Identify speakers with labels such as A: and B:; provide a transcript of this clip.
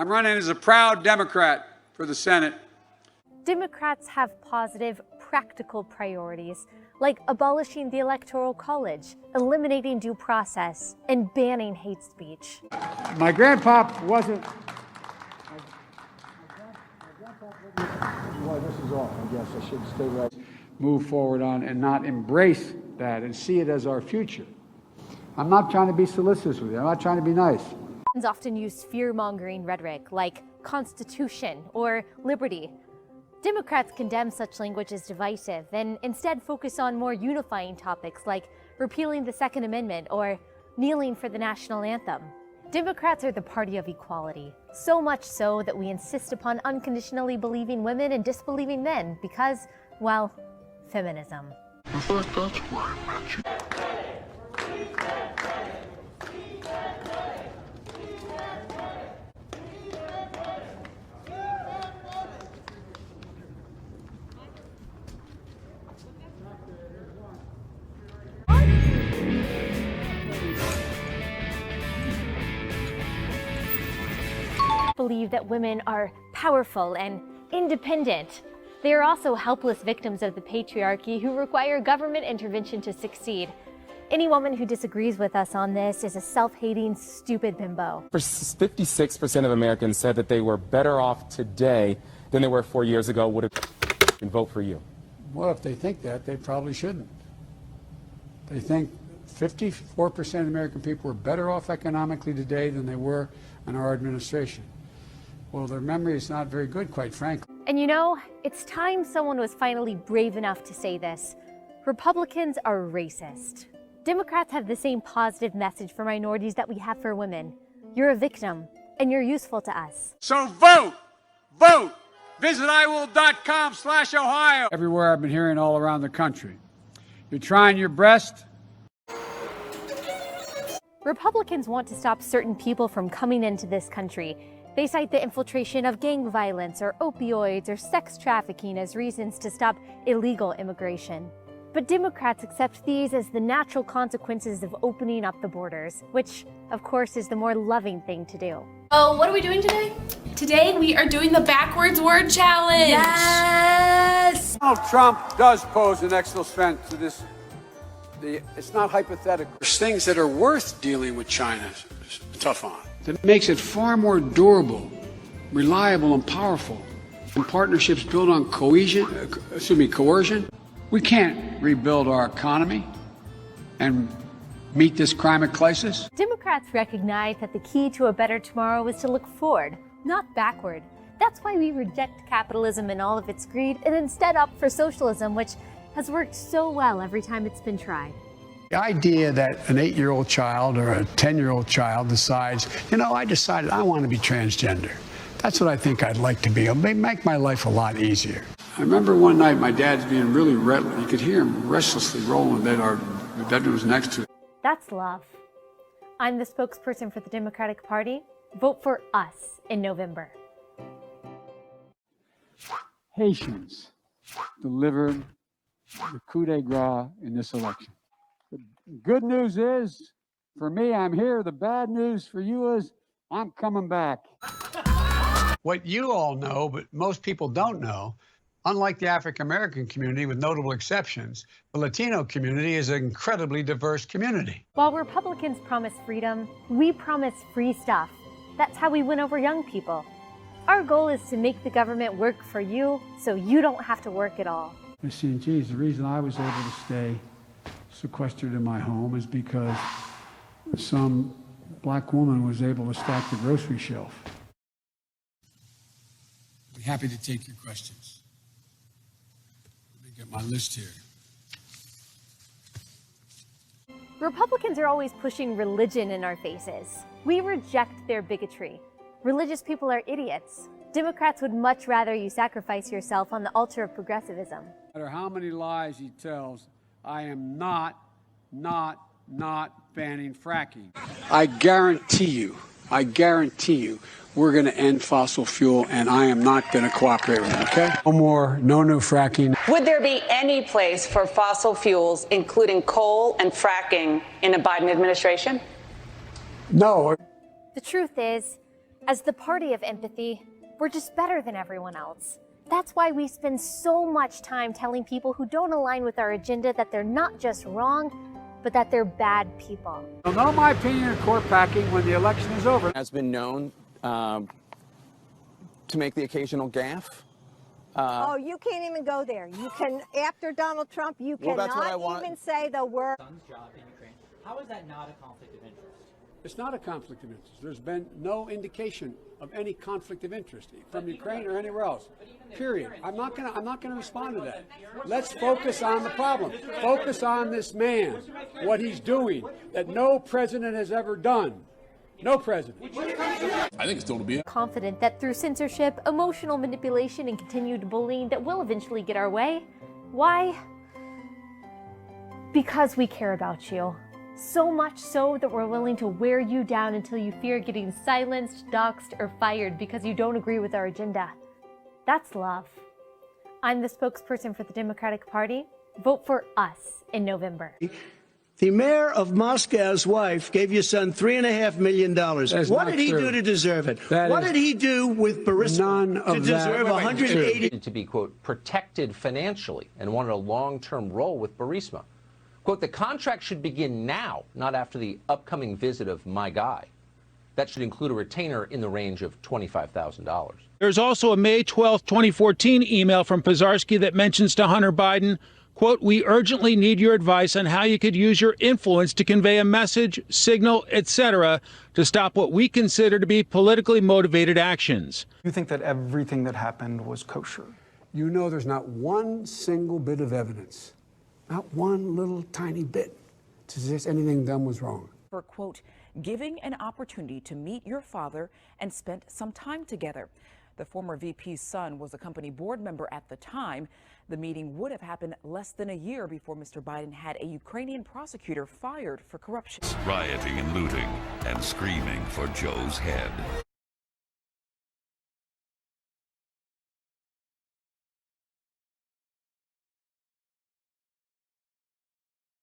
A: I'm running as a proud Democrat for the Senate.
B: Democrats have positive, practical priorities, like abolishing the Electoral College, eliminating due process, and banning hate speech.
A: My grandpop wasn't... Well, this is all, I guess. I should stay right. Move forward on and not embrace that and see it as our future. I'm not trying to be solicitous with you. I'm not trying to be nice.
B: Often use fear-mongering rhetoric like Constitution or liberty. Democrats condemn such language as divisive and instead focus on more unifying topics like repealing the Second Amendment or kneeling for the national anthem. Democrats are the party of equality, so much so that we insist upon unconditionally believing women and disbelieving men because, well, feminism.
C: I thought that's why I met you.
B: Believe that women are powerful and independent. They are also helpless victims of the patriarchy who require government intervention to succeed. Any woman who disagrees with us on this is a self-hating, stupid bimbo.
D: 56% of Americans said that they were better off today than they were 4 years ago would have and vote for you.
A: Well, if they think that, they probably shouldn't. They think 54% of American people are better off economically today than they were in our administration. Well, their memory is not very good, quite frankly.
B: And you know, it's time someone was finally brave enough to say this. Republicans are racist. Democrats have the same positive message for minorities that we have for women. You're a victim, and you're useful to us.
A: So vote! Vote! Visit iwill.com/Ohio. Everywhere I've been hearing all around the country. You're trying your best.
B: Republicans want to stop certain people from coming into this country. They cite the infiltration of gang violence or opioids or sex trafficking as reasons to stop illegal immigration. But Democrats accept these as the natural consequences of opening up the borders, which, of course, is the more loving thing to do.
E: Oh, what are we doing today? Today we are doing the backwards word challenge. Yes!
A: Donald Trump does pose an extra threat to this. It's not hypothetical. There's things that are worth dealing with China tough on. That makes it far more durable, reliable, and powerful. And partnerships built on coercion. We can't rebuild our economy and meet this climate crisis.
B: Democrats recognize that the key to a better tomorrow is to look forward, not backward. That's why we reject capitalism and all of its greed and instead opt for socialism, which has worked so well every time it's been tried.
A: The idea that an 8-year-old child or a 10-year-old child decides, I decided I want to be transgender. That's what I think I'd like to be. It'll make my life a lot easier. I remember one night my dad's being really restless. You could hear him restlessly rolling in bed. The bedroom was next to it.
B: That's love. I'm the spokesperson for the Democratic Party. Vote for us in November.
A: Haitians delivered the coup de grace in this election. The good news is, for me, I'm here. The bad news for you is, I'm coming back. What you all know, but most people don't know, unlike the African-American community, with notable exceptions, the Latino community is an incredibly diverse community.
B: While Republicans promise freedom, we promise free stuff. That's how we win over young people. Our goal is to make the government work for you so you don't have to work at all.
A: Geez, the reason I was able to stay sequestered in my home is because some black woman was able to stock the grocery shelf. I'd be happy to take your questions. Let me get my list here.
B: Republicans are always pushing religion in our faces. We reject their bigotry. Religious people are idiots. Democrats would much rather you sacrifice yourself on the altar of progressivism.
A: No matter how many lies he tells, I am not banning fracking. I guarantee you, we're going to end fossil fuel, and I am not going to cooperate with it, okay? No new fracking.
F: Would there be any place for fossil fuels, including coal and fracking, in a Biden administration?
A: No.
B: The truth is, As the party of empathy, we're just better than everyone else. That's why we spend so much time telling people who don't align with our agenda that they're not just wrong, but that they're bad people.
A: You'll know my opinion of court packing when the election is over.
G: Has been known to make the occasional gaffe.
H: Oh, you can't even go there. You can, after Donald Trump, you
G: Well, that's what I
H: cannot
G: want.
H: even say the word.
I: Son's job in Ukraine. How is that not a conflict of interest?
A: It's not a conflict of interest. There's been no indication of any conflict of interest from Ukraine or anywhere else. Period. I'm not gonna respond to that. Let's focus on the problem. Focus on this man, what he's doing, that no president has ever done. No president.
C: I think it's total BS.
B: Confident that through censorship, emotional manipulation, and continued bullying that we'll eventually get our way. Why? Because we care about you. So much so that we're willing to wear you down until you fear getting silenced, doxxed, or fired because you don't agree with our agenda. That's love. I'm the spokesperson for the Democratic Party. Vote for us in November.
J: The mayor of Moscow's wife gave your son $3.5 million. What did he do to deserve it? What did he do with Burisma to deserve 180?
K: To be, quote, protected financially and wanted a long-term role with Burisma. Quote, the contract should begin now, not after the upcoming visit of my guy. That should include a retainer in the range of $25,000.
L: There's also a May 12, 2014 email from Pizarski that mentions to Hunter Biden, quote, we urgently need your advice on how you could use your influence to convey a message, signal, etc., to stop what we consider to be politically motivated actions.
M: You think that everything that happened was kosher?
A: You know there's not one single bit of evidence, not one little tiny bit, to suggest anything done was wrong.
N: For, quote, giving an opportunity to meet your father and spent some time together. The former VP's son was a company board member at the time. The meeting would have happened less than a year before Mr. Biden had a Ukrainian prosecutor fired for corruption.
C: Rioting and looting and screaming for Joe's head.